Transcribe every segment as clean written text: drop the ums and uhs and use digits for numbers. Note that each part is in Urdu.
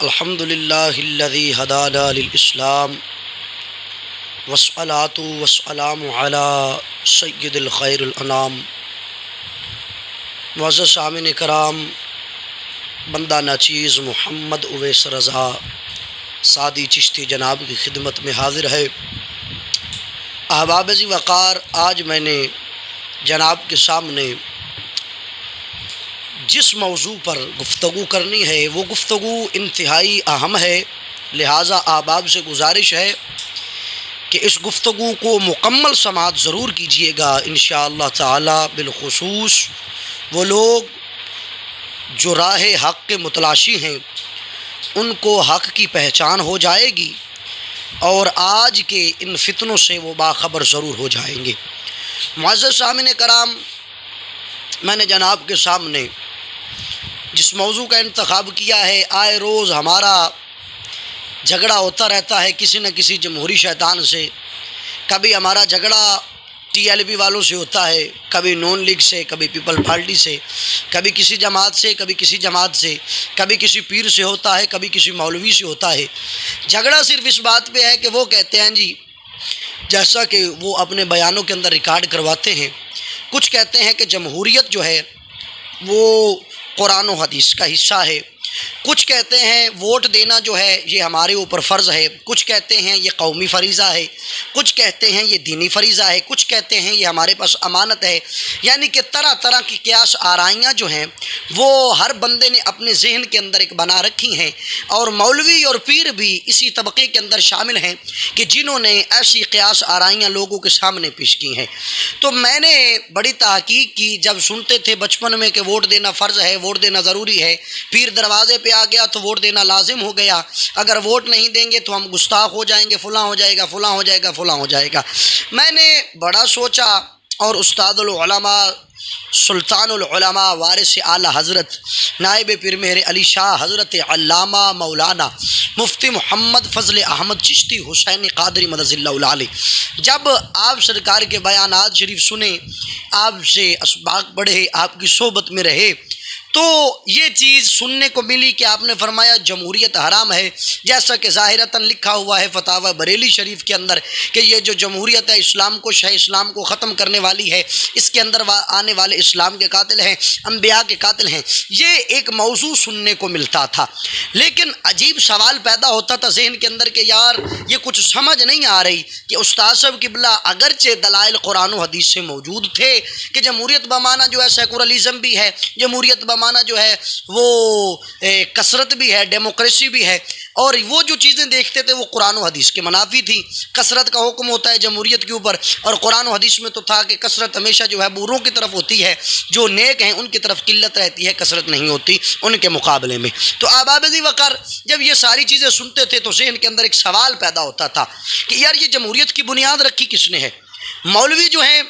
الحمد للہ الذی ہدانا للاسلام والصلاة والسلام علی سید الخیر الانام۔ معزز سامعین کرام، بندہ ناچیز محمد اویس رضا سعدی چشتی جناب کی خدمت میں حاضر ہے۔ احباب ذی وقار، آج میں نے جناب کے سامنے جس موضوع پر گفتگو کرنی ہے وہ گفتگو انتہائی اہم ہے، لہٰذا احباب سے گزارش ہے کہ اس گفتگو کو مکمل سماعت ضرور کیجیے گا انشاءاللہ تعالی۔ بالخصوص وہ لوگ جو راہ حق کے متلاشی ہیں ان کو حق کی پہچان ہو جائے گی اور آج کے ان فتنوں سے وہ باخبر ضرور ہو جائیں گے۔ معزز سامعین کرام، میں نے جناب کے سامنے جس موضوع کا انتخاب کیا ہے، آئے روز ہمارا جھگڑا ہوتا رہتا ہے کسی نہ کسی جمہوری شیطان سے۔ کبھی ہمارا جھگڑا ٹی ایل بی والوں سے ہوتا ہے، کبھی نون لیگ سے، کبھی پیپل پارٹی سے، کبھی کسی جماعت سے، کبھی کسی جماعت سے، کبھی کسی پیر سے ہوتا ہے، کبھی کسی مولوی سے ہوتا ہے۔ جھگڑا صرف اس بات پہ ہے کہ وہ کہتے ہیں جی، جیسا کہ وہ اپنے بیانوں کے اندر ریکارڈ کرواتے ہیں، کچھ کہتے ہیں کہ جمہوریت جو ہے وہ قرآن و حدیث کا حصہ ہے، کچھ کہتے ہیں ووٹ دینا جو ہے یہ ہمارے اوپر فرض ہے، کچھ کہتے ہیں یہ قومی فریضہ ہے، کچھ کہتے ہیں یہ دینی فریضہ ہے، کچھ کہتے ہیں یہ ہمارے پاس امانت ہے۔ یعنی کہ طرح طرح کی قیاس آرائیاں جو ہیں وہ ہر بندے نے اپنے ذہن کے اندر ایک بنا رکھی ہیں، اور مولوی اور پیر بھی اسی طبقے کے اندر شامل ہیں کہ جنہوں نے ایسی قیاس آرائیاں لوگوں کے سامنے پیش کی ہیں۔ تو میں نے بڑی تحقیق کی، جب سنتے تھے بچپن میں کہ ووٹ دینا فرض ہے، ووٹ دینا ضروری ہے، پیر دروازے پہ آ گیا تو ووٹ دینا لازم ہو گیا، اگر ووٹ نہیں دیں گے تو ہم گستاخ ہو جائیں گے، فلاں ہو جائے گا، فلاں ہو جائے گا، فلاں ہو جائے گا۔ میں نے بڑا سوچا اور استاد العلماء، سلطان العلماء، وارث اعلیٰ حضرت نائب پیر مہر علی شاہ حضرت علامہ مولانا مفتی محمد فضل احمد چشتی حسینی قادری مدظ اللہ العالی، جب آپ سرکار کے بیانات شریف سنے، آپ سے اسباق پڑھے، آپ کی صحبت میں رہے، تو یہ چیز سننے کو ملی کہ آپ نے فرمایا جمہوریت حرام ہے، جیسا کہ ظاہراً لکھا ہوا ہے فتاوی بریلی شریف کے اندر کہ یہ جو جمہوریت ہے اسلام کش ہے، اسلام کو ختم کرنے والی ہے، اس کے اندر آنے والے اسلام کے قاتل ہیں، انبیاء کے قاتل ہیں۔ یہ ایک موضوع سننے کو ملتا تھا، لیکن عجیب سوال پیدا ہوتا تھا ذہن کے اندر کہ یار یہ کچھ سمجھ نہیں آ رہی کہ استاد صاحب قبلہ اگرچہ دلائل قرآن و حدیث سے موجود تھے کہ جمہوریت بمانا جو ہے سیکولرزم بھی ہے، جمہوریت بمانا جو ہے وہ کثرت بھی ہے، ڈیموکریسی بھی ہے، اور وہ جو چیزیں دیکھتے تھے وہ قرآن و حدیث کے منافی تھی۔ کثرت کا حکم ہوتا ہے جمہوریت کے اوپر، اور قرآن و حدیث میں تو تھا کہ کثرت ہمیشہ جو ہے بوروں کی طرف ہوتی ہے، جو نیک ہیں ان کی طرف قلت رہتی ہے، کثرت نہیں ہوتی ان کے مقابلے میں۔ تو احباب ذی وقار، جب یہ ساری چیزیں سنتے تھے تو ذہن کے اندر ایک سوال پیدا ہوتا تھا کہ یار یہ جمہوریت کی بنیاد رکھی کس نے ہے؟ مولوی جو ہیں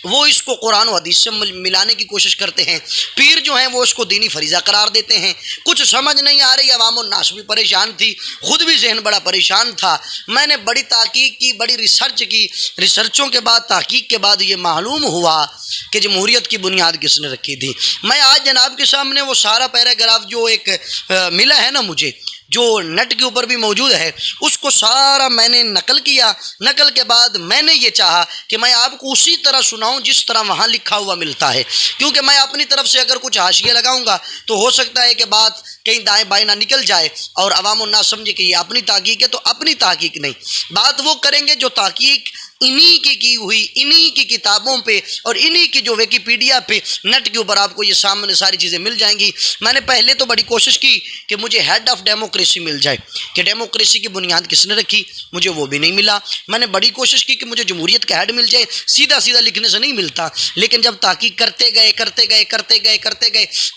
وہ اس کو قرآن و حدیث سے ملانے کی کوشش کرتے ہیں، پیر جو ہیں وہ اس کو دینی فریضہ قرار دیتے ہیں، کچھ سمجھ نہیں آ رہی، عوام الناس بھی پریشان تھی، خود بھی ذہن بڑا پریشان تھا۔ میں نے بڑی تحقیق کی، بڑی ریسرچ کی، ریسرچوں کے بعد، تحقیق کے بعد یہ معلوم ہوا کہ جمہوریت کی بنیاد کس نے رکھی تھی۔ میں آج جناب کے سامنے وہ سارا پیراگراف جو ایک ملا ہے نا مجھے، جو نیٹ کے اوپر بھی موجود ہے، اس کو سارا میں نے نقل کیا۔ نقل کے بعد میں نے یہ چاہا کہ میں آپ کو اسی طرح سناؤں جس طرح وہاں لکھا ہوا ملتا ہے، کیونکہ میں اپنی طرف سے اگر کچھ حاشیے لگاؤں گا تو ہو سکتا ہے کہ بات کہیں دائیں بائیں نہ نکل جائے اور عوام الناس سمجھے کہ یہ اپنی تحقیق ہے۔ تو اپنی تحقیق نہیں، بات وہ کریں گے جو تحقیق انہی کی ہوئی، انہی کی کتابوں پہ اور انہی کی جو ویکیپیڈیا پہ نیٹ کے اوپر آپ کو یہ سامنے ساری چیزیں مل جائیں گی۔ میں نے پہلے تو بڑی کوشش کی کہ مجھے ہیڈ آف ڈیموکریسی مل جائے، کہ ڈیموکریسی کی بنیاد کس نے رکھی، مجھے وہ بھی نہیں ملا۔ میں نے بڑی کوشش کی کہ مجھے جمہوریت کا ہیڈ مل جائے، سیدھا سیدھا لکھنے سے نہیں ملتا، لیکن جب تحقیق کرتے گئے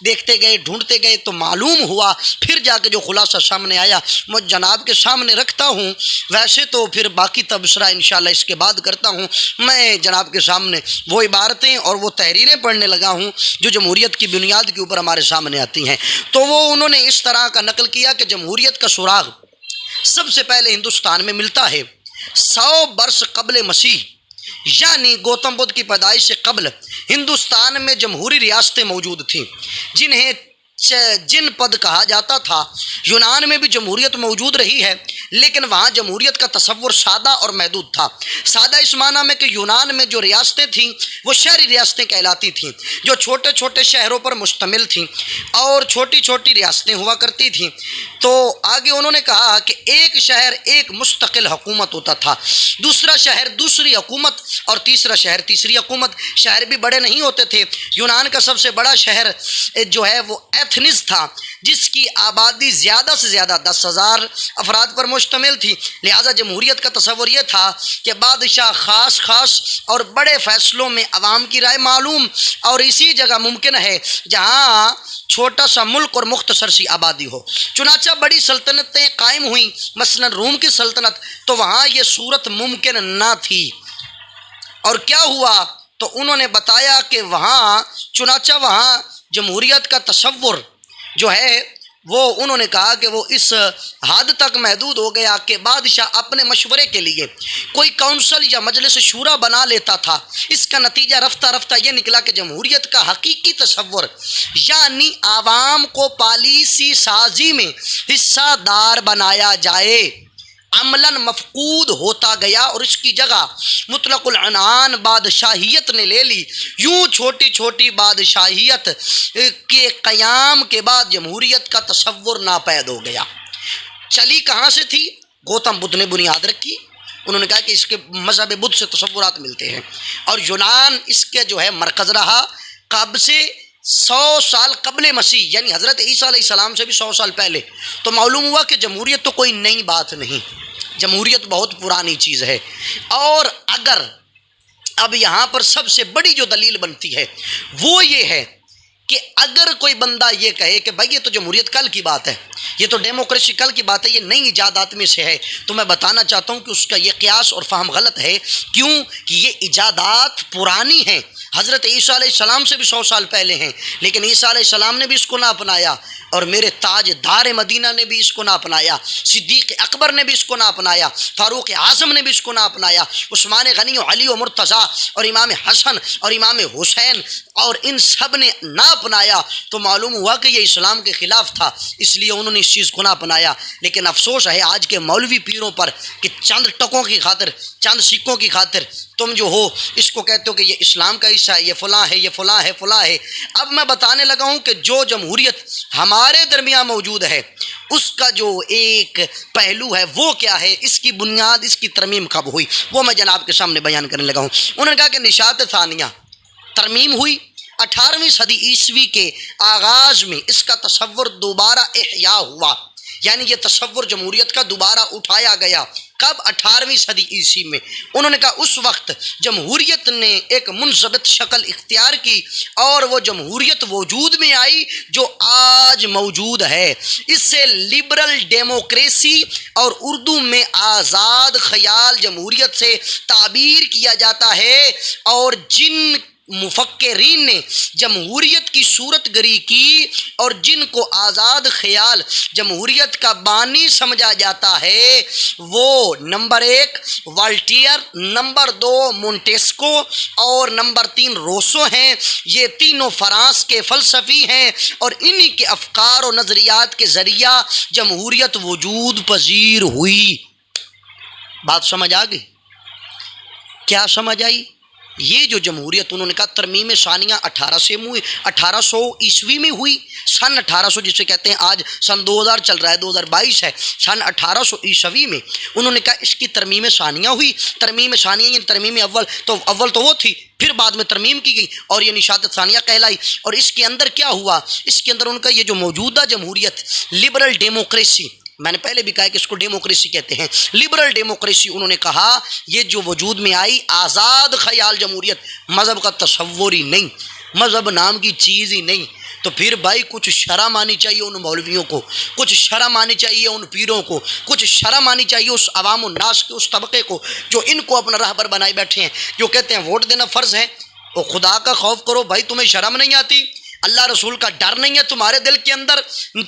دیکھتے گئے ڈھونڈتے گئے تو معلوم ہوا، پھر جا کے جو خلاصہ سامنے آیا میں جناب کے سامنے رکھتا ہوں۔ ویسے تو پھر باقی تبصرہ انشاءاللہ اس کے بعد کرتا ہوں۔ میں جناب کے سامنے وہ عبارتیں اور وہ تحریریں پڑھنے لگا ہوں جو جمہوریت کی بنیاد کے اوپر ہمارے سامنے آتی ہیں۔ تو وہ انہوں نے اس طرح کا نقل کیا کہ جمہوریت کا سراغ سب سے پہلے ہندوستان میں ملتا ہے 100 برس قبل مسیح، یعنی گوتم بدھ کی پیدائش سے قبل ہندوستان میں جمہوری ریاستیں موجود تھیں، جنہیں جن پد کہا جاتا تھا۔ یونان میں بھی جمہوریت موجود رہی ہے، لیکن وہاں جمہوریت کا تصور سادہ اور محدود تھا۔ سادہ اس معنی میں کہ یونان میں جو ریاستیں تھیں وہ شہری ریاستیں کہلاتی تھیں، جو چھوٹے چھوٹے شہروں پر مشتمل تھیں اور چھوٹی چھوٹی ریاستیں ہوا کرتی تھیں۔ تو آگے انہوں نے کہا کہ ایک شہر ایک مستقل حکومت ہوتا تھا، دوسرا شہر دوسری حکومت، اور تیسرا شہر تیسری حکومت۔ شہر بھی بڑے نہیں ہوتے تھے۔ یونان کا سب سے بڑا شہر جو ہے وہ ایتھنز تھا، جس کی آبادی زیادہ سے زیادہ 10,000 افراد پر مشتمل تھی۔ لہٰذا جمہوریت کا تصور یہ تھا کہ بادشاہ خاص اور بڑے فیصلوں میں عوام کی رائے معلوم اور اسی جگہ ممکن ہے جہاں چھوٹا سا ملک اور مختصر سی آبادی ہو۔ چنانچہ بڑی سلطنتیں قائم ہوئیں، مثلا روم کی سلطنت، تو وہاں یہ صورت ممکن نہ تھی۔ اور کیا ہوا؟ تو انہوں نے بتایا کہ چنانچہ وہاں جمہوریت کا تصور جو ہے وہ انہوں نے کہا کہ وہ اس حد تک محدود ہو گیا کہ بادشاہ اپنے مشورے کے لیے کوئی کونسل یا مجلس شورا بنا لیتا تھا۔ اس کا نتیجہ رفتہ رفتہ یہ نکلا کہ جمہوریت کا حقیقی تصور، یعنی عوام کو پالیسی سازی میں حصہ دار بنایا جائے، عملاً مفقود ہوتا گیا اور اس کی جگہ مطلق العنان بادشاہیت نے لے لی۔ یوں چھوٹی چھوٹی بادشاہیت کے قیام کے بعد جمہوریت کا تصور ناپید ہو گیا۔ چلی کہاں سے تھی؟ گوتم بدھ نے بنیاد رکھی۔ انہوں نے کہا کہ اس کے مذہب بدھ سے تصورات ملتے ہیں، اور یونان اس کے جو ہے مرکز رہا۔ کب سے؟ 100 سال قبل مسیح، یعنی حضرت عیسیٰ علیہ السلام سے بھی 100 سال پہلے۔ تو معلوم ہوا کہ جمہوریت تو کوئی نئی بات نہیں، جمہوریت بہت پرانی چیز ہے۔ اور اگر اب یہاں پر سب سے بڑی جو دلیل بنتی ہے وہ یہ ہے کہ اگر کوئی بندہ یہ کہے کہ بھائی یہ تو جمہوریت کل کی بات ہے، یہ تو ڈیموکریسی کل کی بات ہے، یہ نئی ایجادات میں سے ہے، تو میں بتانا چاہتا ہوں کہ اس کا یہ قیاس اور فہم غلط ہے۔ کیوں کہ یہ ایجادات پرانی ہیں، حضرت عیسیٰ علیہ السلام سے بھی 100 سال پہلے ہیں، لیکن عیسیٰ علیہ السلام نے بھی اس کو نہ اپنایا، اور میرے تاج دار مدینہ نے بھی اس کو نہ اپنایا، صدیق اکبر نے بھی اس کو نہ اپنایا، فاروق اعظم نے بھی اس کو نہ اپنایا، عثمان غنی و علی و مرتضیٰ اور امام حسن اور امام حسین اور ان سب نے نہ اپنایا۔ تو معلوم ہوا کہ یہ اسلام کے خلاف تھا، اس لیے انہوں نے اس چیز کو نہ اپنایا۔ لیکن افسوس ہے آج کے مولوی پیروں پر کہ چند ٹکوں کی خاطر، چند سکوں کی خاطر تم جو ہو اس کو کہتے ہو کہ یہ اسلام کا حصہ ہے، یہ فلاں ہے، یہ فلاں ہے، فلاں ہے۔ اب میں بتانے لگا ہوں کہ جو جمہوریت ہمارے درمیان موجود ہے اس کا جو ایک پہلو ہے وہ کیا ہے، اس کی بنیاد، اس کی ترمیم کب ہوئی، وہ میں جناب کے سامنے بیان کرنے لگا ہوں۔ انہوں نے کہا کہ نشاط ثانیہ ترمیم ہوئی 18ویں صدی عیسوی کے آغاز میں، اس کا تصور دوبارہ احیاء ہوا، یعنی یہ تصور جمہوریت کا دوبارہ اٹھایا گیا۔ کب؟ 18ویں صدی عیسوی میں۔ انہوں نے کہا اس وقت جمہوریت نے ایک منضبط شکل اختیار کی اور وہ جمہوریت وجود میں آئی جو آج موجود ہے۔ اس سے لبرل ڈیموکریسی اور اردو میں آزاد خیال جمہوریت سے تعبیر کیا جاتا ہے، اور جن مفکرین نے جمہوریت کی صورت گری کی اور جن کو آزاد خیال جمہوریت کا بانی سمجھا جاتا ہے وہ نمبر 1 والٹیئر، نمبر 2 مونٹیسکو اور نمبر 3 روسو ہیں۔ یہ تینوں فرانس کے فلسفی ہیں اور انہی کے افکار و نظریات کے ذریعہ جمہوریت وجود پذیر ہوئی۔ بات سمجھ آ گئی؟ کیا سمجھ آئی؟ یہ جو جمہوریت انہوں نے کہا ترمیم ثانیہ 1800 عیسوی میں ہوئی، سن 1800 جسے کہتے ہیں، آج سن 2000 چل رہا ہے، 2022 ہے، سن 1800 عیسوی میں انہوں نے کہا اس کی ترمیم ثانیہ ہوئی۔ ترمیم ثانیہ یعنی ترمیم اول تو وہ تھی، پھر بعد میں ترمیم کی گئی اور یہ نشاط ثانیہ کہلائی۔ اور اس کے اندر کیا ہوا؟ اس کے اندر ان کا یہ جو موجودہ جمہوریت لبرل ڈیموکریسی، میں نے پہلے بھی کہا کہ اس کو ڈیموکریسی کہتے ہیں، لبرل ڈیموکریسی، انہوں نے کہا یہ جو وجود میں آئی آزاد خیال جمہوریت، مذہب کا تصور ہی نہیں، مذہب نام کی چیز ہی نہیں۔ تو پھر بھائی کچھ شرم آنی چاہیے ان مولویوں کو، کچھ شرم آنی چاہیے ان پیروں کو، کچھ شرم آنی چاہیے اس عوام الناس کے اس طبقے کو جو ان کو اپنا رہبر بنائے بیٹھے ہیں، جو کہتے ہیں ووٹ دینا فرض ہے۔ اور خدا کا خوف کرو بھائی، تمہیں شرم نہیں آتی؟ اللہ رسول کا ڈر نہیں ہے تمہارے دل کے اندر؟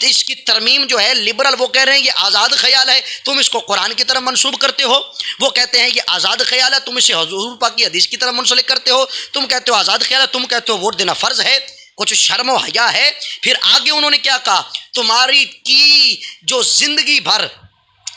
اس کی ترمیم جو ہے لبرل، وہ کہہ رہے ہیں یہ آزاد خیال ہے، تم اس کو قرآن کی طرف منسوب کرتے ہو۔ وہ کہتے ہیں یہ آزاد خیال ہے، تم اسے حضور پاک کی حدیث کی طرف منسلک کرتے ہو۔ تم کہتے ہو آزاد خیال ہے، تم کہتے ہو ووٹ دینا فرض ہے۔ کچھ شرم و حیا ہے؟ پھر آگے انہوں نے کیا کہا، تمہاری کی جو زندگی بھر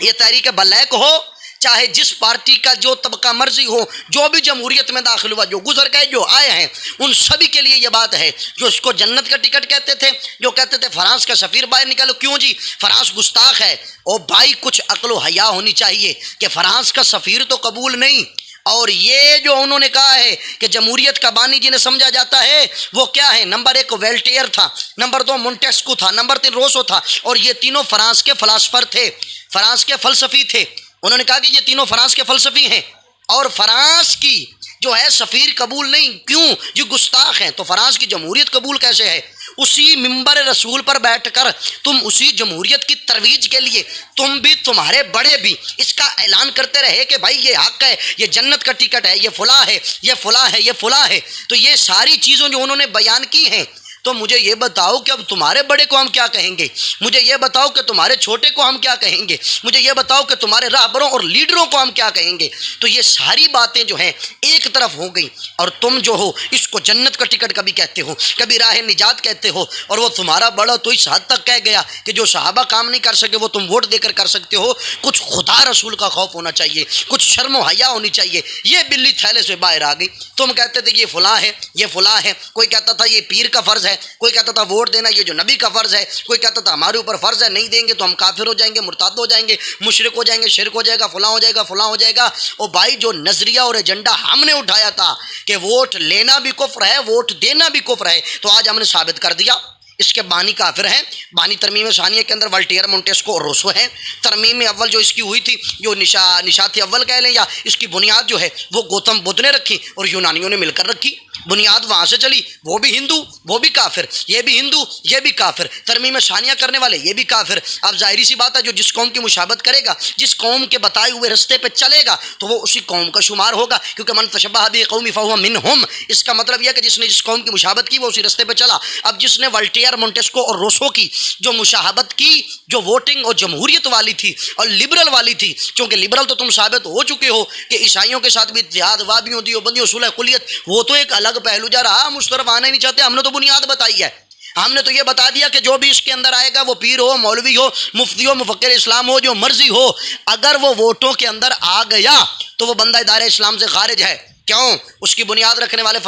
یہ تحریک بلیک ہو، چاہے جس پارٹی کا جو طبقہ مرضی ہو، جو بھی جمہوریت میں داخل ہوا، جو گزر گئے، جو آئے ہیں، ان سبھی کے لیے یہ بات ہے، جو اس کو جنت کا ٹکٹ کہتے تھے، جو کہتے تھے فرانس کا سفیر باہر نکالو، کیوں جی فرانس گستاخ ہے؟ او بھائی کچھ عقل و حیا ہونی چاہیے کہ فرانس کا سفیر تو قبول نہیں، اور یہ جو انہوں نے کہا ہے کہ جمہوریت کا بانی جنہیں سمجھا جاتا ہے وہ کیا ہے، نمبر 1 ویلٹیئر تھا، نمبر 2 مونٹیسکو تھا، نمبر 3 روسو تھا، اور یہ تینوں فرانس کے فلاسفر تھے، فرانس کے فلسفی تھے۔ انہوں نے کہا کہ یہ تینوں فرانس کے فلسفی ہیں، اور فرانس کی جو ہے سفیر قبول نہیں، کیوں؟ یہ گستاخ ہیں۔ تو فرانس کی جمہوریت قبول کیسے ہے؟ اسی منبر رسول پر بیٹھ کر تم اسی جمہوریت کی ترویج کے لیے تم بھی، تمہارے بڑے بھی اس کا اعلان کرتے رہے کہ بھائی یہ حق ہے، یہ جنت کا ٹکٹ ہے، یہ فلاں ہے، یہ فلاں ہے، یہ فلاں ہے۔ تو یہ ساری چیزوں جو انہوں نے بیان کی ہیں، تو مجھے یہ بتاؤ کہ اب تمہارے بڑے کو ہم کیا کہیں گے، مجھے یہ بتاؤ کہ تمہارے چھوٹے کو ہم کیا کہیں گے، مجھے یہ بتاؤ کہ تمہارے راہبروں اور لیڈروں کو ہم کیا کہیں گے۔ تو یہ ساری باتیں جو ہیں ایک طرف ہو گئیں، اور تم جو ہو اس کو جنت کا ٹکٹ کبھی کہتے ہو، کبھی راہ نجات کہتے ہو، اور وہ تمہارا بڑا تو اس حد تک کہہ گیا کہ جو صحابہ کام نہیں کر سکے وہ تم ووٹ دے کر کر سکتے ہو۔ کچھ خدا رسول کا خوف ہونا چاہیے، کچھ شرم و حیا ہونی چاہیے۔ یہ بلی تھیلے سے باہر آ گئی۔ تم کہتے تھے یہ فلاں ہے، یہ فلاں ہے، کوئی کہتا تھا یہ پیر کا فرض ہے، کوئی کہتا تھا ووٹ دینا یہ جو نبی کا فرض ہے، کوئی کہتا تھا ہمارے اوپر فرض ہے، نہیں دیں گے تو ہم کافر ہو جائیں گے، مرتد ہو جائیں گے، مشرک ہو جائیں گے، شرک ہو جائے گا، فلاں ہو جائے گا، فلاں ہو جائے گا۔ او بھائی جو نظریہ اور ایجنڈا ہم نے اٹھایا تھا کہ ووٹ لینا بھی کفر ہے، ووٹ دینا بھی کفر ہے، تو آج ہم نے ثابت کر دیا۔ اس کے بانی کافر ہیں۔ بانی ترمیم ثانیہ کے اندر والٹیئر، مونٹیسکو اور روسو ہیں۔ ترمیم اول جو اس کی ہوئی تھی، جو نشاط اول کہہ لیں، یا اس کی بنیاد جو ہے وہ گوتم بدھ نے رکھی اور یونانیوں نے مل کر رکھی۔ بنیاد وہاں سے چلی، وہ بھی ہندو وہ بھی کافر، یہ بھی ہندو یہ بھی کافر، ترمیم ثانیہ کرنے والے یہ بھی کافر۔ اب ظاہری سی بات ہے جو جس قوم کی مشابہت کرے گا، جس قوم کے بتائے ہوئے رستے پہ چلے گا تو وہ اسی قوم کا شمار ہوگا، کیونکہ من تشبہ بقوم فہو منہم۔ اس کا مطلب یہ ہے کہ جس نے جس قوم کی مشابہت کی وہ اسی رستے پہ چلا۔ اب جس نے والٹیئر، مونٹیسکو اور روسو کی جو مشابہت کی، جو ووٹنگ اور جمہوریت والی تھی اور لبرل والی تھی، چونکہ لبرل تو تم ثابت ہو چکے ہو کہ عیسائیوں کے ساتھ بھی اتحاد، وابیوں، دیوبندیوں، صلح کلیت، وہ تو ایک الگ پہلو جا رہا، ہم اس طرف آنا ہی نہیں چاہتے۔ ہم نے تو بنیاد بتائی ہے، ہم نے تو یہ بتا دیا کہ جو بھی اس کے اندر آئے گا، وہ پیر ہو، مولوی ہو، مفتی ہو، مفکر اسلام ہو، جو مرضی ہو، اگر وہ ووٹوں کے اندر آ گیا تو وہ بندہ ادارہ اسلام سے خارج ہے۔ کیوں؟ اس کی بنیاد رکھنے والے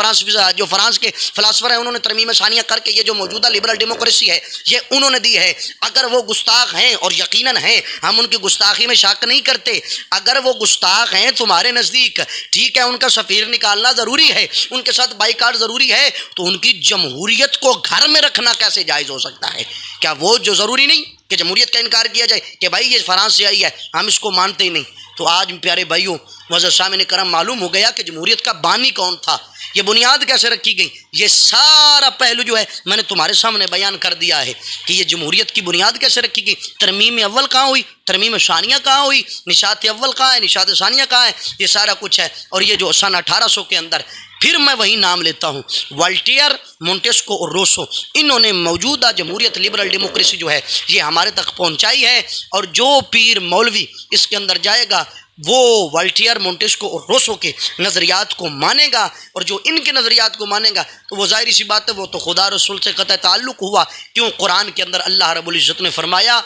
جو فرانس کے فلاسفر ہیں، انہوں نے ترمیم ثانیہ کر کے یہ جو موجودہ لبرل ڈیموکریسی ہے یہ انہوں نے دی ہے۔ اگر وہ گستاخ ہیں، اور یقیناً ہیں، ہم ان کی گستاخی میں شک نہیں کرتے، اگر وہ گستاخ ہیں تمہارے نزدیک، ٹھیک ہے، ان کا سفیر نکالنا ضروری ہے، ان کے ساتھ بائیکاٹ ضروری ہے، تو ان کی جمہوریت کو گھر میں رکھنا کیسے جائز ہو سکتا ہے؟ کیا وہ جو ضروری نہیں کہ جمہوریت کا انکار کیا جائے کہ بھائی یہ فرانس سے آئی ہے، ہم اس کو مانتے ہی نہیں؟ تو آج پیارے بھائیوں، معزز سامعین کرام، معلوم ہو گیا کہ جمہوریت کا بانی کون تھا، یہ بنیاد کیسے رکھی گئی۔ یہ سارا پہلو جو ہے میں نے تمہارے سامنے بیان کر دیا ہے کہ یہ جمہوریت کی بنیاد کیسے رکھی گئی۔ ترمیم اول کہاں ہوئی، ترمیم ثانیہ کہاں ہوئی، نشاط اول کہاں ہے، نشاط ثانیہ کہاں ہے، یہ سارا کچھ ہے۔ اور یہ جو سن 1800 کے اندر، پھر میں وہی نام لیتا ہوں، والٹیئر، مونٹیسکو اور روسو، انہوں نے موجودہ جمہوریت لبرل ڈیموکریسی جو ہے یہ ہمارے تک پہنچائی ہے۔ اور جو پیر مولوی اس کے اندر جائے گا وہ والٹیئر، مونٹیسکو اور روسو کے نظریات کو مانے گا، اور جو ان کے نظریات کو مانے گا تو وہ ظاہری سی بات ہے وہ تو خدا رسول سے قطع تعلق ہوا۔ کیوں؟ قرآن کے اندر اللہ رب العزت نے فرمایا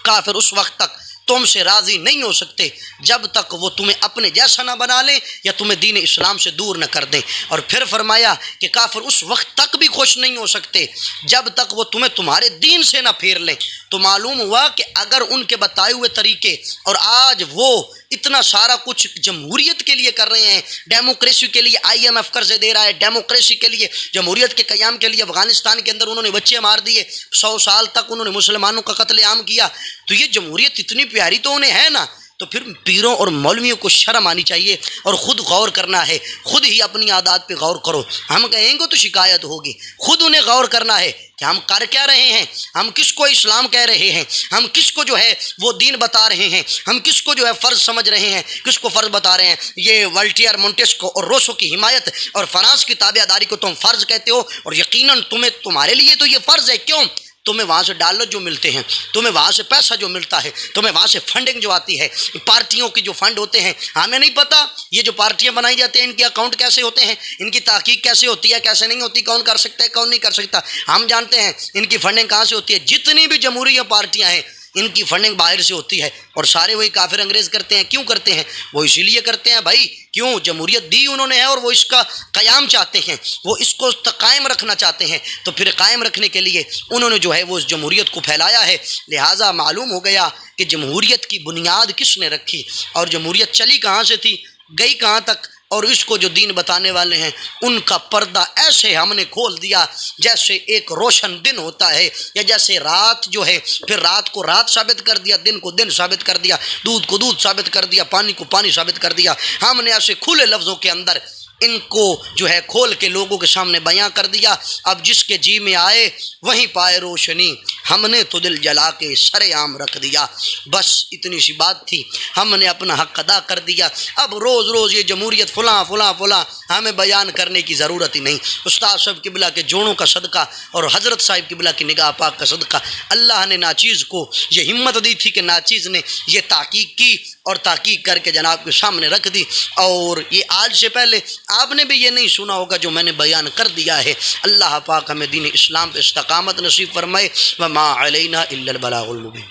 کافر اس وقت تک تم سے راضی نہیں ہو سکتے جب تک وہ تمہیں اپنے جیسا نہ بنا لیں یا تمہیں دین اسلام سے دور نہ کر دیں۔ اور پھر فرمایا کہ کافر اس وقت تک بھی خوش نہیں ہو سکتے جب تک وہ تمہیں تمہارے دین سے نہ پھیر لیں۔ تو معلوم ہوا کہ اگر ان کے بتائے ہوئے طریقے، اور آج وہ اتنا سارا کچھ جمہوریت کے لیے کر رہے ہیں، ڈیموکریسی کے لیے IMF قرضے دے رہا ہے، ڈیموکریسی کے لیے، جمہوریت کے قیام کے لیے افغانستان کے اندر انہوں نے بچے مار دیے، 100 سال تک انہوں نے مسلمانوں کا قتل عام کیا، تو یہ جمہوریت اتنی پیاری تو انہیں ہے نا۔ تو پھر پیروں اور مولویوں کو شرم آنی چاہیے اور خود غور کرنا ہے، خود ہی اپنی عادات پہ غور کرو۔ ہم کہیں گے تو شکایت ہوگی، خود انہیں غور کرنا ہے کہ ہم کر کیا رہے ہیں، ہم کس کو اسلام کہہ رہے ہیں، ہم کس کو جو ہے وہ دین بتا رہے ہیں، ہم کس کو جو ہے فرض سمجھ رہے ہیں، کس کو فرض بتا رہے ہیں۔ یہ والٹیئر، مونٹیسکو اور روسو کی حمایت اور فرانس کی تابع داری کو تم فرض کہتے ہو، اور یقیناً تمہارے لیے تو یہ فرض ہے۔ کیوں؟ تمہیں وہاں سے ڈالر جو ملتے ہیں، تمہیں وہاں سے پیسہ جو ملتا ہے، تمہیں وہاں سے فنڈنگ جو آتی ہے، پارٹیوں کی جو فنڈ ہوتے ہیں، ہمیں نہیں پتہ یہ جو پارٹیاں بنائی جاتی ہیں ان کے اکاؤنٹ کیسے ہوتے ہیں، ان کی تحقیق کیسے ہوتی ہے، کیسے نہیں ہوتی، کون کر سکتا ہے کون نہیں کر سکتا، ہم جانتے ہیں ان کی فنڈنگ کہاں سے ہوتی ہے۔ جتنی بھی جمہوری پارٹیاں ہیں ان کی فنڈنگ باہر سے ہوتی ہے، اور سارے وہی کافر انگریز کرتے ہیں۔ کیوں کرتے ہیں؟ وہ اسی لیے کرتے ہیں بھائی، کیوں؟ جمہوریت دی انہوں نے ہے اور وہ اس کا قیام چاہتے ہیں، وہ اس کو قائم رکھنا چاہتے ہیں، تو پھر قائم رکھنے کے لیے انہوں نے جو ہے وہ اس جمہوریت کو پھیلایا ہے۔ لہٰذا معلوم ہو گیا کہ جمہوریت کی بنیاد کس نے رکھی، اور جمہوریت چلی کہاں سے تھی، گئی کہاں تک، اور اس کو جو دین بتانے والے ہیں ان کا پردہ ایسے ہم نے کھول دیا جیسے ایک روشن دن ہوتا ہے، یا جیسے رات جو ہے پھر رات کو رات ثابت کر دیا، دن کو دن ثابت کر دیا، دودھ کو دودھ ثابت کر دیا، پانی کو پانی ثابت کر دیا۔ ہم نے ایسے کھلے لفظوں کے اندر ان کو جو ہے کھول کے لوگوں کے سامنے بیان کر دیا۔ اب جس کے جی میں آئے وہیں پائے روشنی، ہم نے تو دل جلا کے سر عام رکھ دیا۔ بس اتنی سی بات تھی، ہم نے اپنا حق ادا کر دیا۔ اب روز روز یہ جمہوریت فلاں فلاں فلاں ہمیں بیان کرنے کی ضرورت ہی نہیں۔ استاد صاحب قبلہ کے جوڑوں کا صدقہ اور حضرت صاحب قبلہ کی نگاہ پاک کا صدقہ، اللہ نے ناچیز کو یہ ہمت دی تھی کہ ناچیز نے یہ تحقیق کی اور تحقیق کر کے جناب کے سامنے رکھ دی۔ اور یہ آج سے پہلے آپ نے بھی یہ نہیں سنا ہوگا جو میں نے بیان کر دیا ہے۔ اللہ پاک ہمیں دین اسلام پہ استقامت نصیب فرمائے۔ وما علینا الا البلاغ المبین۔